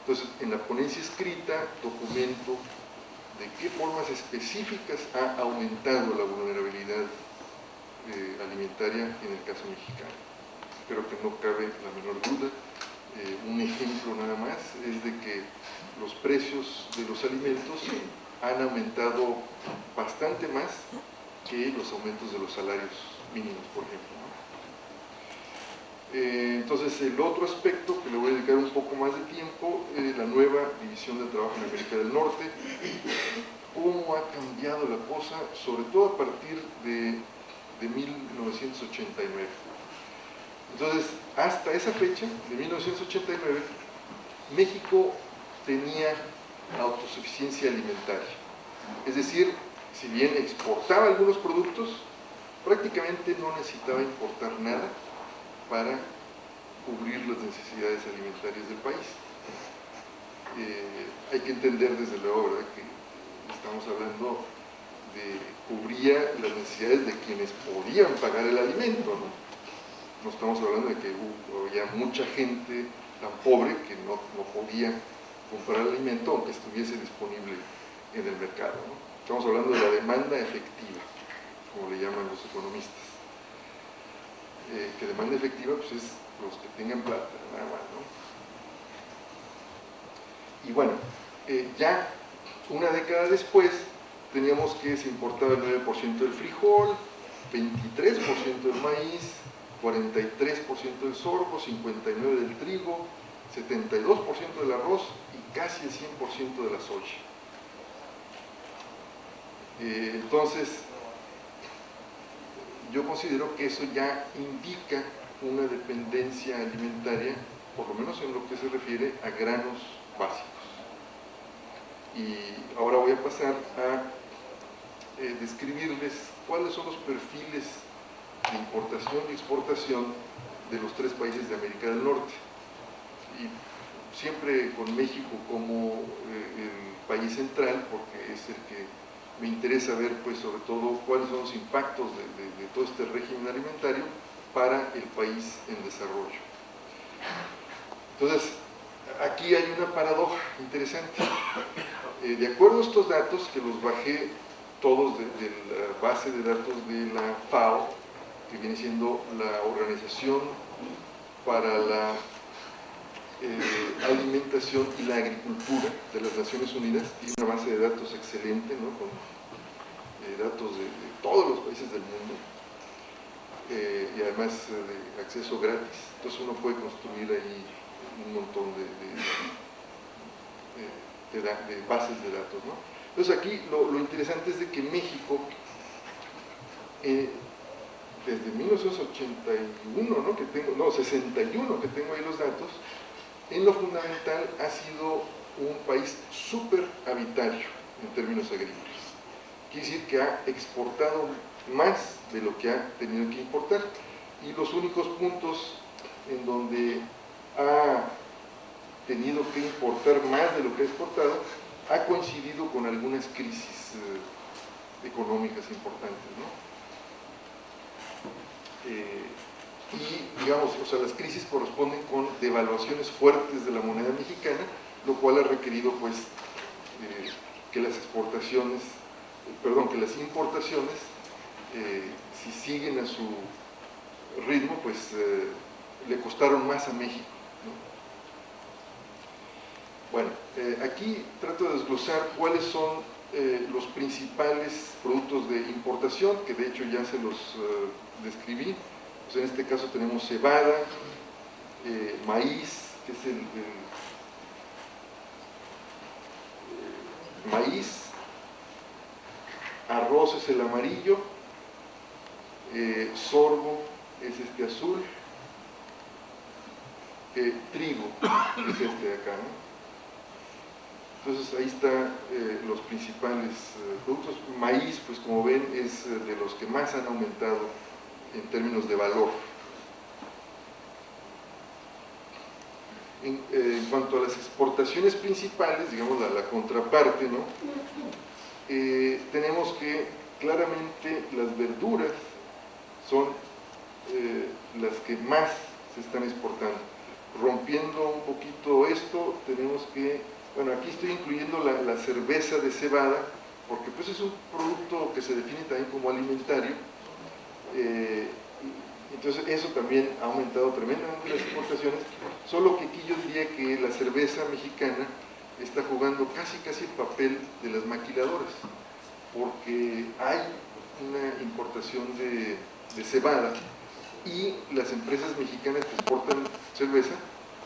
Entonces, en la ponencia escrita documento de qué formas específicas ha aumentado la vulnerabilidad alimentaria en el caso mexicano. Creo que no cabe la menor duda. Un ejemplo nada más es de que los precios de los alimentos han aumentado bastante más que los aumentos de los salarios mínimos, por ejemplo, ¿no? Entonces, el otro aspecto que le voy a dedicar un poco más de tiempo es la nueva división de trabajo en América del Norte. ¿Cómo ha cambiado la cosa? Sobre todo a partir de 1989. Entonces, hasta esa fecha, de 1989, México tenía autosuficiencia alimentaria. Es decir, si bien exportaba algunos productos, prácticamente no necesitaba importar nada para cubrir las necesidades alimentarias del país. Hay que entender desde luego, ¿verdad?, que estamos hablando de cubría las necesidades de quienes podían pagar el alimento, ¿no? No estamos hablando de que había mucha gente tan pobre que no podía comprar alimento aunque estuviese disponible en el mercado, ¿no? Estamos hablando de la demanda efectiva, como le llaman los economistas. Que demanda efectiva pues es los que tengan plata, nada más, ¿no? Y bueno, ya una década después teníamos que se importaba el 9% del frijol, 23% del maíz, 43% del sorgo, 59% del trigo, 72% del arroz y casi el 100% de la soya. Entonces, yo considero que eso ya indica una dependencia alimentaria, por lo menos en lo que se refiere a granos básicos. Y ahora voy a pasar a describirles cuáles son los perfiles de importación y exportación de los tres países de América del Norte. Y siempre con México como el país central, porque es el que me interesa ver, pues, sobre todo cuáles son los impactos de todo este régimen alimentario para el país en desarrollo. Entonces, aquí hay una paradoja interesante. De acuerdo a estos datos, que los bajé todos de la base de datos de la FAO, que viene siendo la Organización para la Alimentación y la Agricultura de las Naciones Unidas, tiene una base de datos excelente, ¿no?, con datos de todos los países del mundo, y además de acceso gratis. Entonces uno puede construir ahí un montón de bases de datos, ¿no? Entonces aquí lo interesante es de que México, desde 1981, ¿no?, 61 que tengo ahí los datos, en lo fundamental ha sido un país superavitario en términos agrícolas. Quiere decir que ha exportado más de lo que ha tenido que importar, y los únicos puntos en donde ha tenido que importar más de lo que ha exportado ha coincidido con algunas crisis económicas importantes, ¿no? Y digamos, o sea, las crisis corresponden con devaluaciones fuertes de la moneda mexicana, lo cual ha requerido, pues, que las importaciones, si siguen a su ritmo, pues le costaron más a México, ¿no? Bueno, aquí trato de desglosar cuáles son los principales productos de importación, que de hecho ya se los describí. Pues en este caso tenemos cebada, maíz, que es el maíz, arroz es el amarillo, sorgo es este azul, trigo es este de acá, ¿no? Entonces ahí están los principales productos. Maíz, pues como ven, es de los que más han aumentado en términos de valor. En cuanto a las exportaciones principales, digamos la contraparte, ¿no? Tenemos que claramente las verduras son las que más se están exportando. rompiendo un poquito esto, tenemos que, bueno, aquí estoy incluyendo la cerveza de cebada, porque pues es un producto que se define también como alimentario, entonces eso también ha aumentado tremendamente las exportaciones, solo que aquí yo diría que la cerveza mexicana está jugando casi el papel de las maquiladoras, porque hay una importación de cebada y las empresas mexicanas que exportan cerveza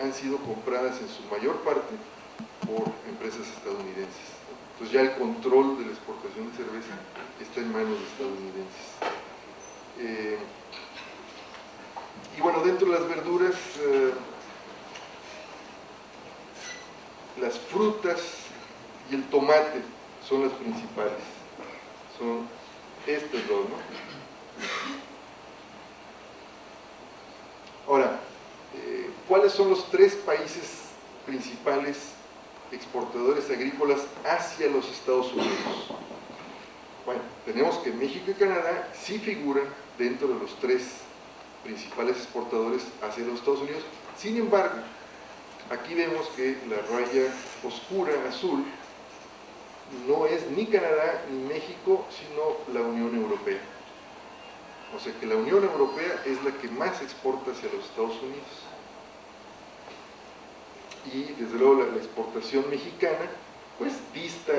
han sido compradas en su mayor parte por empresas estadounidenses. Entonces ya el control de la exportación de cerveza está en manos de estadounidenses. Y bueno, dentro de las verduras, las frutas y el tomate son las principales. Son estas dos, ¿no? Ahora, ¿cuáles son los tres países principales exportadores agrícolas hacia los Estados Unidos? Bueno, tenemos que México y Canadá sí figuran dentro de los tres principales exportadores hacia los Estados Unidos. Sin embargo, aquí vemos que la raya oscura azul no es ni Canadá ni México, sino la Unión Europea. O sea que la Unión Europea es la que más exporta hacia los Estados Unidos. Y desde luego la exportación mexicana pues dista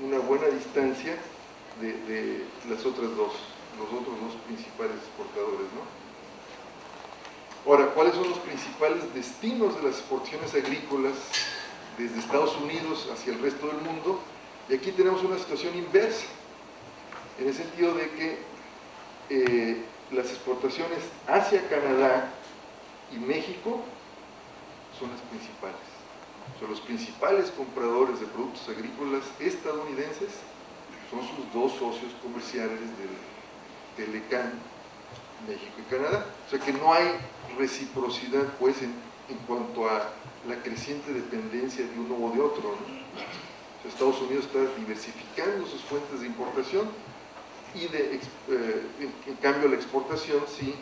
una buena distancia de los otros dos principales exportadores, ¿no? Ahora, ¿cuáles son los principales destinos de las exportaciones agrícolas desde Estados Unidos hacia el resto del mundo? Y aquí tenemos una situación inversa, en el sentido de que las exportaciones hacia Canadá y México son las principales. Son los principales compradores de productos agrícolas estadounidenses, son sus dos socios comerciales del TELECAN, México y Canadá. O sea que no hay reciprocidad pues en cuanto a la creciente dependencia de uno o de otro, ¿no? O sea, Estados Unidos está diversificando sus fuentes de importación y en cambio la exportación sí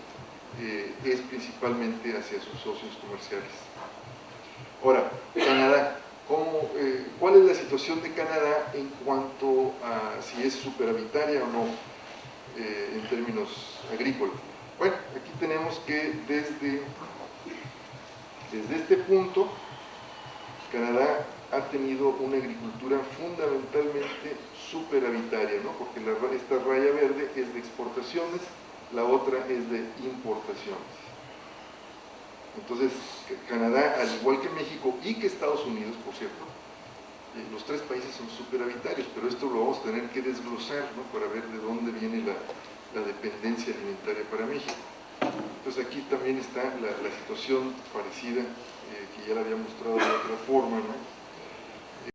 es principalmente hacia sus socios comerciales. Ahora, Canadá, ¿cuál es la situación de Canadá en cuanto a si es superavitaria o no en términos agrícolas? Bueno, aquí tenemos que desde este punto Canadá ha tenido una agricultura fundamentalmente superavitaria, ¿no? Porque esta raya verde es de exportaciones, la otra es de importaciones. Entonces, Canadá, al igual que México y que Estados Unidos, por cierto, los tres países son superavitarios, pero esto lo vamos a tener que desglosar, ¿no? Para ver de dónde viene la dependencia alimentaria para México. Entonces aquí también está la situación parecida, que ya la había mostrado de otra forma, ¿no?